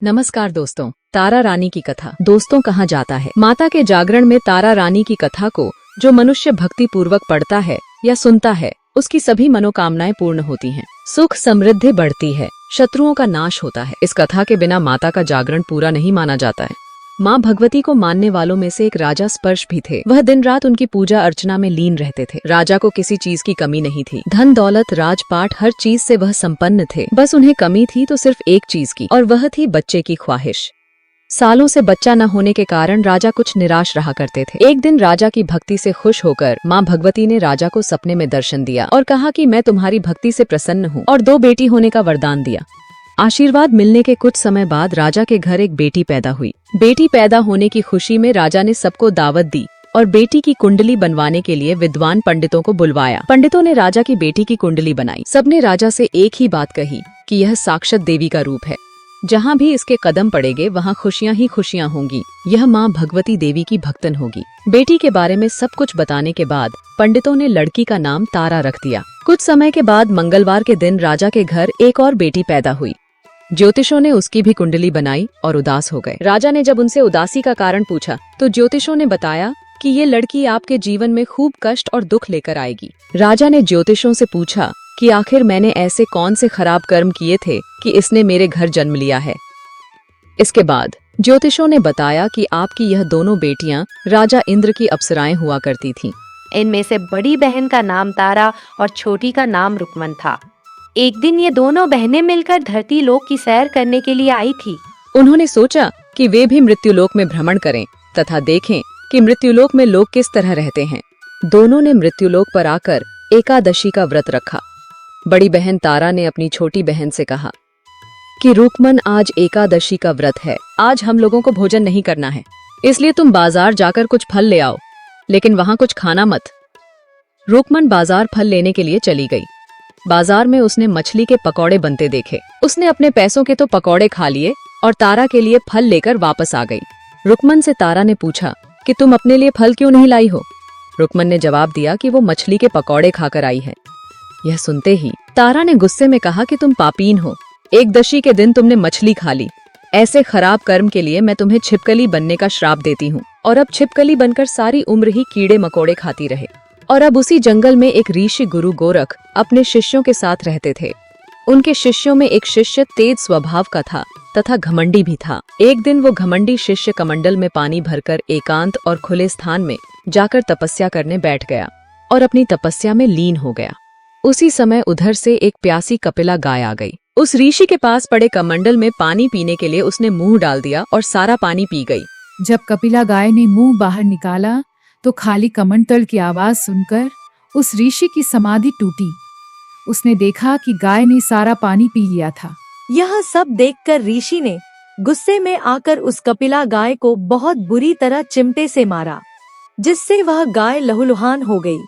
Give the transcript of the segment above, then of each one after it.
नमस्कार दोस्तों, तारा रानी की कथा। दोस्तों, कहा जाता है माता के जागरण में तारा रानी की कथा को जो मनुष्य भक्ति पूर्वक पढ़ता है या सुनता है उसकी सभी मनोकामनाएं पूर्ण होती हैं। सुख समृद्धि बढ़ती है, शत्रुओं का नाश होता है। इस कथा के बिना माता का जागरण पूरा नहीं माना जाता है। माँ भगवती को मानने वालों में से एक राजा स्पर्श भी थे। वह दिन रात उनकी पूजा अर्चना में लीन रहते थे। राजा को किसी चीज की कमी नहीं थी। धन दौलत राजपाट हर चीज से वह संपन्न थे। बस उन्हें कमी थी तो सिर्फ एक चीज की, और वह थी बच्चे की ख्वाहिश। सालों से बच्चा न होने के कारण राजा कुछ निराश रहा करते थे। एक दिन राजा की भक्ति से खुश होकर माँ भगवती ने राजा को सपने में दर्शन दिया और कहा कि मैं तुम्हारी भक्ति से प्रसन्न हूँ, और 2 बेटी होने का वरदान दिया। आशीर्वाद मिलने के कुछ समय बाद राजा के घर एक बेटी पैदा हुई। बेटी पैदा होने की खुशी में राजा ने सबको दावत दी और बेटी की कुंडली बनवाने के लिए विद्वान पंडितों को बुलवाया। पंडितों ने राजा की बेटी की कुंडली बनाई। सबने राजा से एक ही बात कही कि यह साक्षात देवी का रूप है। जहाँ भी इसके कदम पड़ेंगे वहाँ खुशियाँ ही खुशियाँ होंगी। यह माँ भगवती देवी की भक्तन होगी। बेटी के बारे में सब कुछ बताने के बाद पंडितों ने लड़की का नाम तारा रख दिया। कुछ समय के बाद मंगलवार के दिन राजा के घर एक और बेटी पैदा हुई। ज्योतिषों ने उसकी भी कुंडली बनाई और उदास हो गए। राजा ने जब उनसे उदासी का कारण पूछा तो ज्योतिषों ने बताया कि ये लड़की आपके जीवन में खूब कष्ट और दुख लेकर आएगी। राजा ने ज्योतिषों से पूछा कि आखिर मैंने ऐसे कौन से खराब कर्म किए थे कि इसने मेरे घर जन्म लिया है। इसके बाद ज्योतिषों ने बताया कि आपकी यह दोनों बेटियां राजा इंद्र की अप्सराएं हुआ करती थीं। इनमें से बड़ी बहन का नाम तारा और छोटी का नाम रुकमन था। एक दिन ये दोनों बहनें मिलकर धरती लोक की सैर करने के लिए आई थी। उन्होंने सोचा कि वे भी मृत्युलोक में भ्रमण करें तथा देखें कि मृत्युलोक में लोग किस तरह रहते हैं। दोनों ने मृत्युलोक पर आकर एकादशी का व्रत रखा। बड़ी बहन तारा ने अपनी छोटी बहन से कहा कि रुकमन, आज एकादशी का व्रत है, आज हम लोगों को भोजन नहीं करना है, इसलिए तुम बाजार जाकर कुछ फल ले आओ, लेकिन वहां कुछ खाना मत। रुकमन बाजार फल लेने के लिए चली गई। बाजार में उसने मछली के पकौड़े बनते देखे। उसने अपने पैसों के तो पकौड़े खा लिए और तारा के लिए फल लेकर वापस आ गई। रुकमन से तारा ने पूछा कि तुम अपने लिए फल क्यों नहीं लाई हो। रुकमन ने जवाब दिया कि वो मछली के पकौड़े खाकर आई है। यह सुनते ही तारा ने गुस्से में कहा कि तुम पापीन हो, एकदशी के दिन तुमने मछली खा ली। ऐसे खराब कर्म के लिए मैं तुम्हें छिपकली बनने का श्राप देती हूँ। और अब छिपकली बनकर सारी उम्र ही कीड़े मकोड़े खाती रहे। और अब उसी जंगल में एक ऋषि गुरु गोरख अपने शिष्यों के साथ रहते थे। उनके शिष्यों में एक शिष्य तेज स्वभाव का था तथा घमंडी भी था। एक दिन वो घमंडी शिष्य कमंडल में पानी भरकर एकांत और खुले स्थान में जाकर तपस्या करने बैठ गया और अपनी तपस्या में लीन हो गया। उसी समय उधर से एक प्यासी कपिला गाय आ गई। उस ऋषि के पास पड़े कमंडल में पानी पीने के लिए उसने मुंह डाल दिया और सारा पानी पी गई। जब कपिला गाय ने मुंह बाहर निकाला तो खाली कमंडल की आवाज सुनकर उस ऋषि की समाधि टूटी। उसने देखा कि गाय ने सारा पानी पी लिया था। यह सब देखकर ऋषि ने गुस्से में आकर उस कपिला गाय को बहुत बुरी तरह चिमटे से मारा, जिससे वह गाय लहूलुहान हो गई।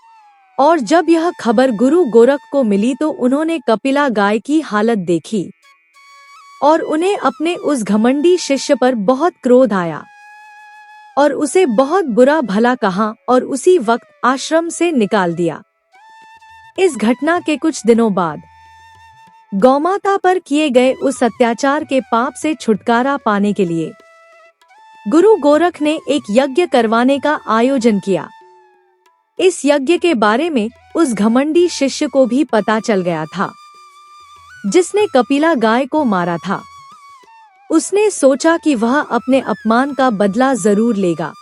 और जब यह खबर गुरु गोरख को मिली तो उन्होंने कपिला गाय की हालत देखी और उन्हें अपने उस घमंडी शिष्य पर बहुत क्रोध आया और उसे बहुत बुरा भला कहा और उसी वक्त आश्रम से निकाल दिया। इस घटना के कुछ दिनों बाद गौमाता पर किए गए उस अत्याचार के पाप से छुटकारा पाने के लिए गुरु गोरख ने एक यज्ञ करवाने का आयोजन किया। इस यज्ञ के बारे में उस घमंडी शिष्य को भी पता चल गया था, जिसने कपिला गाय को मारा था। उसने सोचा कि वह अपने अपमान का बदला जरूर लेगा।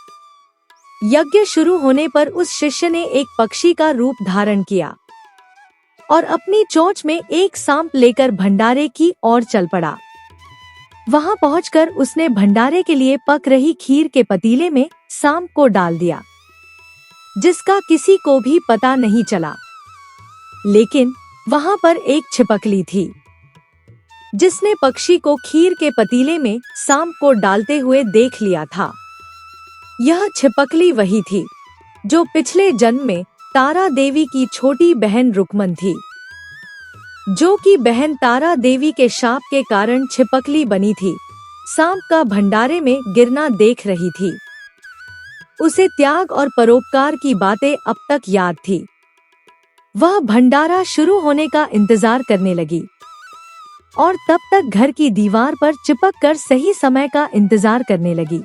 यज्ञ शुरू होने पर उस शिष्य ने एक पक्षी का रूप धारण किया और अपनी चोंच में एक सांप लेकर भंडारे की ओर चल पड़ा। वहां पहुंचकर उसने भंडारे के लिए पक रही खीर के पतीले में सांप को डाल दिया, जिसका किसी को भी पता नहीं चला। लेकिन वहां पर एक छिपकली थी, जिसने पक्षी को खीर के पतीले में सांप को डालते हुए देख लिया था। यह छिपकली वही थी जो पिछले जन्म में तारा देवी की छोटी बहन रुकमन थी, जो कि बहन तारा देवी के शाप के कारण छिपकली बनी थी। सांप का भंडारे में गिरना देख रही थी। उसे त्याग और परोपकार की बातें अब तक याद थी। वह भंडारा शुरू होने का इंतजार करने लगी। और तब तक घर की दीवार पर चिपक कर सही समय का इंतजार करने लगी।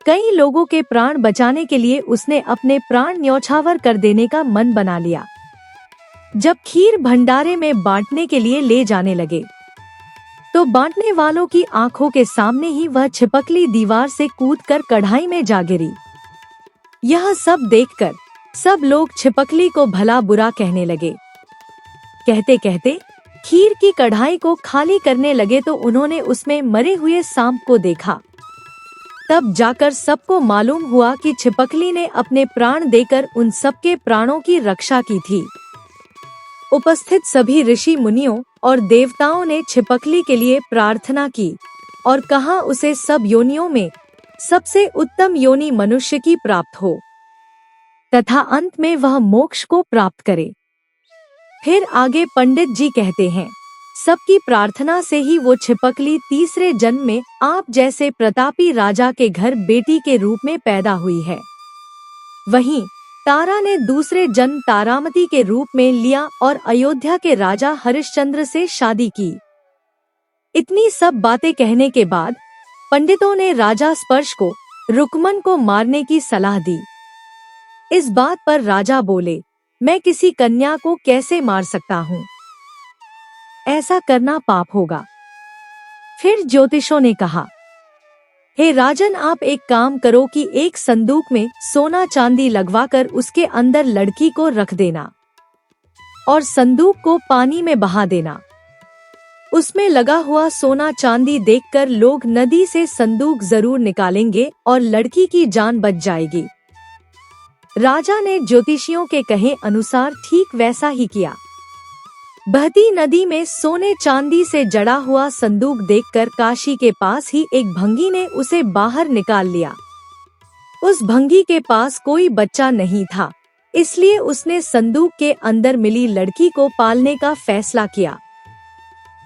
कई लोगों के प्राण बचाने के लिए उसने अपने प्राण न्यौछावर कर देने का मन बना लिया। जब खीर भंडारे में बांटने के लिए ले जाने लगे तो बांटने वालों की आंखों के सामने ही वह छिपकली दीवार से कूदकर कढ़ाई में जा गिरी। यह सब देखकर सब लोग छिपकली को भला बुरा कहने लगे। कहते कहते खीर की कढ़ाई को खाली करने लगे तो उन्होंने उसमें मरे हुए सांप को देखा। तब जाकर सबको मालूम हुआ कि छिपकली ने अपने प्राण देकर उन सबके प्राणों की रक्षा की थी। उपस्थित सभी ऋषि मुनियों और देवताओं ने छिपकली के लिए प्रार्थना की और कहा उसे सब योनियों में सबसे उत्तम योनि मनुष्य की प्राप्त हो तथा अंत में वह मोक्ष को प्राप्त करे। फिर आगे पंडित जी कहते हैं, सबकी प्रार्थना से ही वो छिपकली तीसरे जन्म में आप जैसे प्रतापी राजा के घर बेटी के रूप में पैदा हुई है। वहीं तारा ने दूसरे जन्म तारामती के रूप में लिया और अयोध्या के राजा हरिश्चंद्र से शादी की। इतनी सब बातें कहने के बाद पंडितों ने राजा स्पर्श को रुकमन को मारने की सलाह दी। इस बात पर राजा बोले, मैं किसी कन्या को कैसे मार सकता हूँ? ऐसा करना पाप होगा। फिर ज्योतिषों ने कहा, हे राजन, आप एक काम करो कि एक संदूक में सोना चांदी लगवाकर उसके अंदर लड़की को रख देना और संदूक को पानी में बहा देना। उसमें लगा हुआ सोना चांदी देखकर लोग नदी से संदूक जरूर निकालेंगे और लड़की की जान बच जाएगी। राजा ने ज्योतिषियों के कहे अनुसार ठीक वैसा ही किया। बहती नदी में सोने चांदी से जड़ा हुआ संदूक देखकर काशी के पास ही एक भंगी ने उसे बाहर निकाल लिया। उस भंगी के पास कोई बच्चा नहीं था, इसलिए उसने संदूक के अंदर मिली लड़की को पालने का फैसला किया।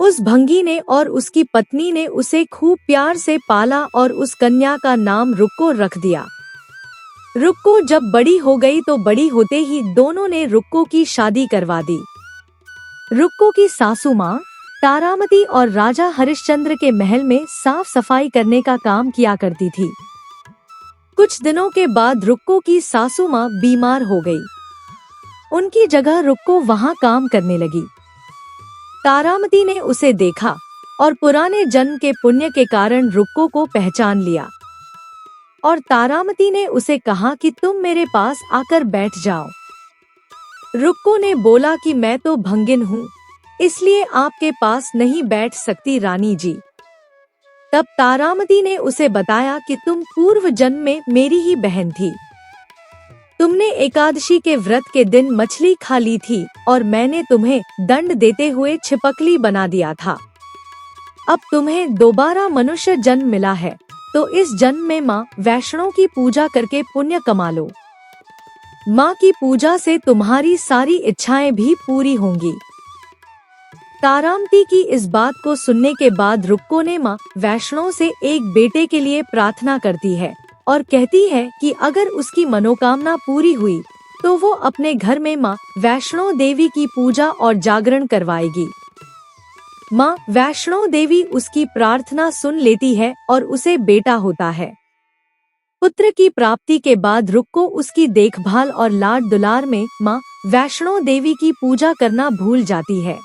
उस भंगी ने और उसकी पत्नी ने उसे खूब प्यार से पाला और उस कन्या का नाम रुक्को रख दिया। रुक्को जब बड़ी हो गई तो बड़ी होते ही दोनों ने रुक्को की शादी करवा दी। रुक्को की सासू माँ तारामती और राजा हरिश्चंद्र के महल में साफ सफाई करने का काम किया करती थी। कुछ दिनों के बाद रुक्को की सासू माँ बीमार हो गई। उनकी जगह रुक्को वहाँ काम करने लगी। तारामती ने उसे देखा और पुराने जन्म के पुण्य के कारण रुक्को को पहचान लिया और तारामती ने उसे कहा कि तुम मेरे पास आकर बैठ जाओ। रुक्को ने बोला कि मैं तो भंगिन हूँ, इसलिए आपके पास नहीं बैठ सकती रानी जी। तब तारामती ने उसे बताया कि तुम पूर्व जन्म में मेरी ही बहन थी। तुमने एकादशी के व्रत के दिन मछली खा ली थी और मैंने तुम्हें दंड देते हुए छिपकली बना दिया था। अब तुम्हें दोबारा मनुष्य जन्म मिला है, तो इस जन्म में माँ वैष्णो की पूजा करके पुण्य कमा लो। माँ की पूजा से तुम्हारी सारी इच्छाएं भी पूरी होंगी। तारामती की इस बात को सुनने के बाद रुक्को ने माँ वैष्णो से एक बेटे के लिए प्रार्थना करती है और कहती है कि अगर उसकी मनोकामना पूरी हुई तो वो अपने घर में माँ वैष्णो देवी की पूजा और जागरण करवाएगी। माँ वैष्णो देवी उसकी प्रार्थना सुन लेती है और उसे बेटा होता है। पुत्र की प्राप्ति के बाद रुक्को उसकी देखभाल और लाड दुलार में माँ वैष्णो देवी की पूजा करना भूल जाती है।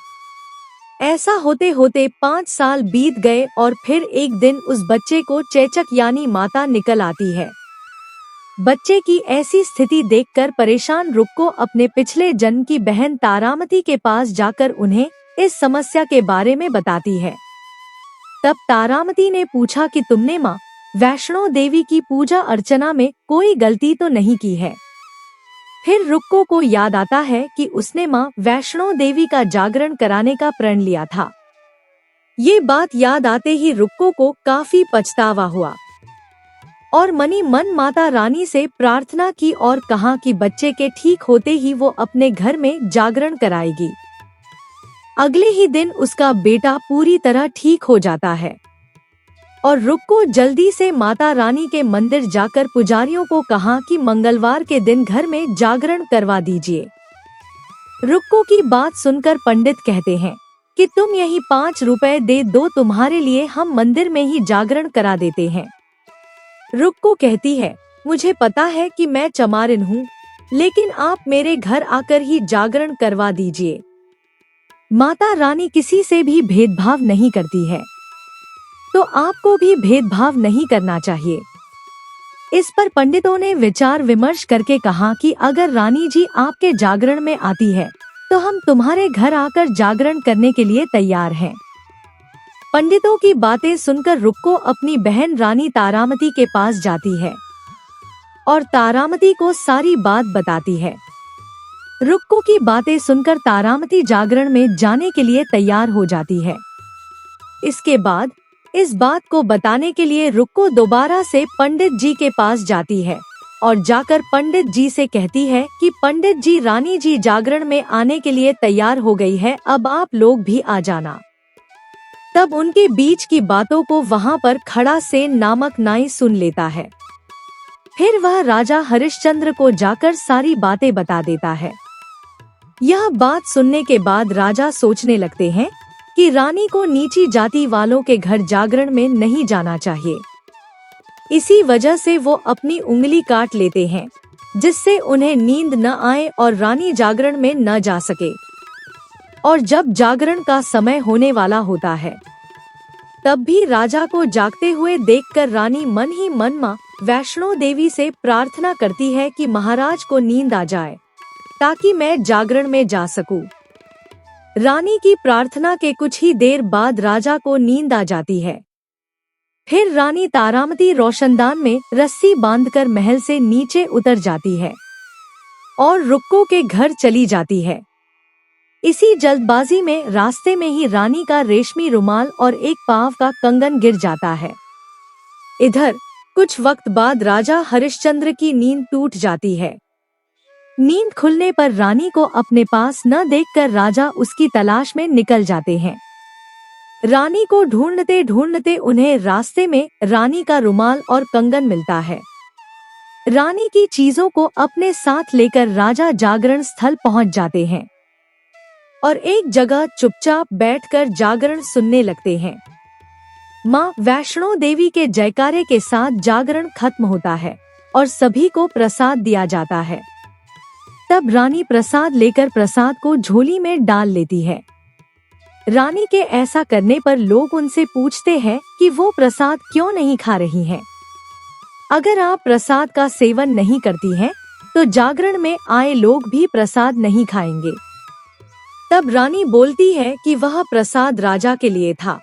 ऐसा होते होते 5 साल बीत गए और फिर एक दिन उस बच्चे को चेचक यानी माता निकल आती है। बच्चे की ऐसी स्थिति देखकर परेशान रुक्को अपने पिछले जन्म की बहन तारामती के पास जाकर उन्हें इस समस्या के बारे में बताती है। तब तारामती ने पूछा कि तुमने माँ वैष्णो देवी की पूजा अर्चना में कोई गलती तो नहीं की है। फिर रुक्को को याद आता है कि उसने माँ वैष्णो देवी का जागरण कराने का प्रण लिया था। ये बात याद आते ही रुक्को को काफी पछतावा हुआ और मनी मन माता रानी से प्रार्थना की और कहा कि बच्चे के ठीक होते ही वो अपने घर में जागरण कराएगी। अगले ही दिन उसका बेटा पूरी तरह ठीक हो जाता है और रुक्को जल्दी से माता रानी के मंदिर जाकर पुजारियों को कहा कि मंगलवार के दिन घर में जागरण करवा दीजिए। रुक्को की बात सुनकर पंडित कहते हैं कि तुम यही 5 रुपए दे दो, तुम्हारे लिए हम मंदिर में ही जागरण करा देते हैं। रुक्को कहती है, मुझे पता है कि मैं चमारिन हूँ, लेकिन आप मेरे घर आकर ही जागरण करवा दीजिए। माता रानी किसी से भी भेदभाव नहीं करती है, तो आपको भी भेदभाव नहीं करना चाहिए। इस पर पंडितों ने विचार विमर्श करके कहा कि अगर रानी जी आपके जागरण में आती है तो हम तुम्हारे घर आकर जागरण करने के लिए तैयार हैं। पंडितों की बातें सुनकर रुक्को अपनी बहन रानी तारामती के पास जाती है और तारामती को सारी बात बताती है। रुक्को की बातें सुनकर तारामती जागरण में जाने के लिए तैयार हो जाती है। इसके बाद इस बात को बताने के लिए रुक्को दोबारा से पंडित जी के पास जाती है और जाकर पंडित जी से कहती है कि पंडित जी, रानी जी जागरण में आने के लिए तैयार हो गई है, अब आप लोग भी आ जाना। तब उनके बीच की बातों को वहां पर खड़ा सेन नामक नाई सुन लेता है। फिर वह राजा हरिश्चंद्र को जाकर सारी बातें बता देता है। यह बात सुनने के बाद राजा सोचने लगते हैं कि रानी को नीची जाति वालों के घर जागरण में नहीं जाना चाहिए। इसी वजह से वो अपनी उंगली काट लेते हैं, जिससे उन्हें नींद न आए और रानी जागरण में न जा सके। और जब जागरण का समय होने वाला होता है, तब भी राजा को जागते हुए देखकर रानी मन ही मन मां वैष्णो देवी से प्रार्थना करती है कि महाराज को नींद आ जाए ताकि मैं जागरण में जा सकूं। रानी की प्रार्थना के कुछ ही देर बाद राजा को नींद आ जाती है। फिर रानी तारामती रोशनदान में रस्सी बांधकर महल से नीचे उतर जाती है और रुक्को के घर चली जाती है। इसी जल्दबाजी में रास्ते में ही रानी का रेशमी रुमाल और एक पांव का कंगन गिर जाता है। इधर कुछ वक्त बाद राजा हरिश्चंद्र की नींद टूट जाती है। नींद खुलने पर रानी को अपने पास न देखकर राजा उसकी तलाश में निकल जाते हैं। रानी को ढूंढते ढूंढते उन्हें रास्ते में रानी का रुमाल और कंगन मिलता है। रानी की चीजों को अपने साथ लेकर राजा जागरण स्थल पहुंच जाते हैं और एक जगह चुपचाप बैठकर जागरण सुनने लगते हैं। माँ वैष्णो देवी के जयकारे के साथ जागरण खत्म होता है और सभी को प्रसाद दिया जाता है। तब रानी प्रसाद लेकर प्रसाद को झोली में डाल लेती है। रानी के ऐसा करने पर लोग उनसे पूछते हैं कि वो प्रसाद क्यों नहीं खा रही हैं। अगर आप प्रसाद का सेवन नहीं करती हैं, तो जागरण में आए लोग भी प्रसाद नहीं खाएंगे। तब रानी बोलती है कि वह प्रसाद राजा के लिए था,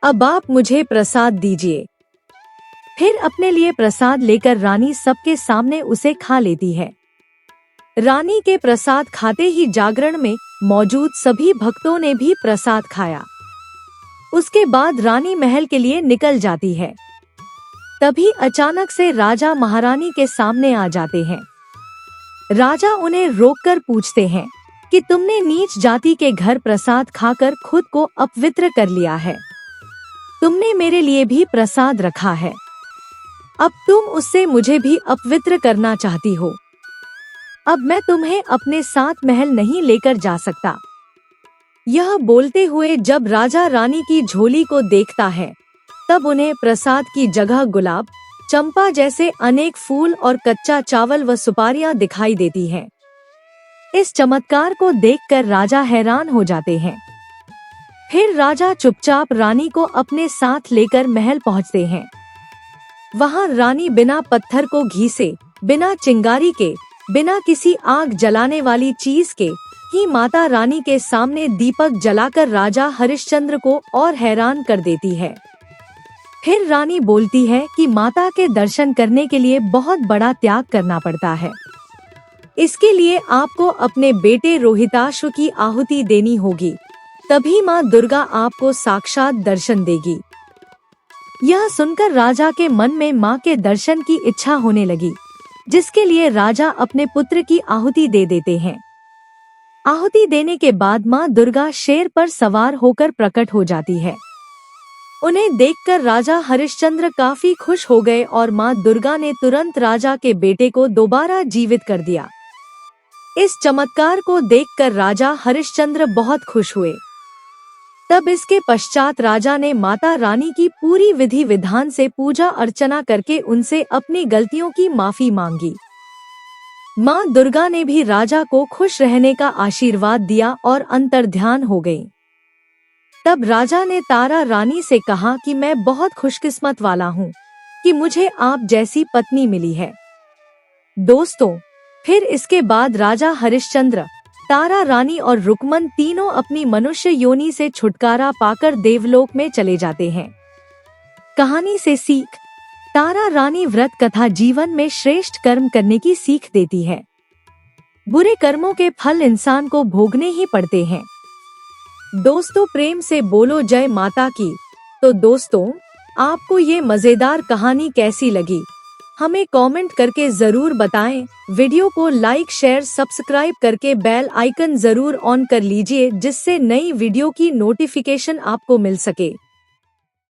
अब आप मुझे प्रसाद दीजिए। फिर अपने लिए प्रसाद लेकर रानी सबके सामने उसे खा लेती है। रानी के प्रसाद खाते ही जागरण में मौजूद सभी भक्तों ने भी प्रसाद खाया। उसके बाद रानी महल के लिए निकल जाती है। तभी अचानक से राजा महारानी के सामने आ जाते हैं। राजा उन्हें रोककर पूछते हैं कि तुमने नीच जाति के घर प्रसाद खाकर खुद को अपवित्र कर लिया है। तुमने मेरे लिए भी प्रसाद रखा है, अब तुम उससे मुझे भी अपवित्र करना चाहती हो। अब मैं तुम्हें अपने साथ महल नहीं लेकर जा सकता। यह बोलते हुए जब राजा रानी की झोली को देखता है, तब उन्हें प्रसाद की जगह गुलाब, चंपा जैसे अनेक फूल और कच्चा चावल व सुपारियां दिखाई देती हैं। इस चमत्कार को देखकर राजा हैरान हो जाते हैं। फिर राजा चुपचाप रानी को अपने साथ लेकर महल पहुंचते हैं। वहां रानी बिना पत्थर को घीसे, बिना चिंगारी के, बिना किसी आग जलाने वाली चीज के ही माता रानी के सामने दीपक जलाकर राजा हरिश्चंद्र को और हैरान कर देती है। फिर रानी बोलती है कि माता के दर्शन करने के लिए बहुत बड़ा त्याग करना पड़ता है। इसके लिए आपको अपने बेटे रोहिताश्व की आहुति देनी होगी, तभी माँ दुर्गा आपको साक्षात दर्शन देगी। यह सुनकर राजा के मन में माँ के दर्शन की इच्छा होने लगी, जिसके लिए राजा अपने पुत्र की आहुति दे देते हैं। आहुति देने के बाद माँ दुर्गा शेर पर सवार होकर प्रकट हो जाती है। उन्हें देखकर राजा हरिश्चंद्र काफी खुश हो गए और माँ दुर्गा ने तुरंत राजा के बेटे को दोबारा जीवित कर दिया। इस चमत्कार को देखकर राजा हरिश्चंद्र बहुत खुश हुए। तब इसके पश्चात राजा ने माता रानी की पूरी विधि विधान से पूजा अर्चना करके उनसे अपनी गलतियों की माफी मांगी। माँ दुर्गा ने भी राजा को खुश रहने का आशीर्वाद दिया और अंतर्ध्यान हो गई। तब राजा ने तारा रानी से कहा कि मैं बहुत खुशकिस्मत वाला हूँ कि मुझे आप जैसी पत्नी मिली है। दोस्तों, फिर इसके बाद राजा हरिश्चंद्र, तारा रानी और रुकमन तीनों अपनी मनुष्य योनि से छुटकारा पाकर देवलोक में चले जाते हैं। कहानी से सीख। तारा रानी व्रत कथा जीवन में श्रेष्ठ कर्म करने की सीख देती है। बुरे कर्मों के फल इंसान को भोगने ही पड़ते हैं। दोस्तों, प्रेम से बोलो जय माता की। तो दोस्तों, आपको ये मजेदार कहानी कैसी लगी हमें कमेंट करके जरूर बताएं। वीडियो को लाइक शेयर सब्सक्राइब करके बेल आइकन जरूर ऑन कर लीजिए, जिससे नई वीडियो की नोटिफिकेशन आपको मिल सके।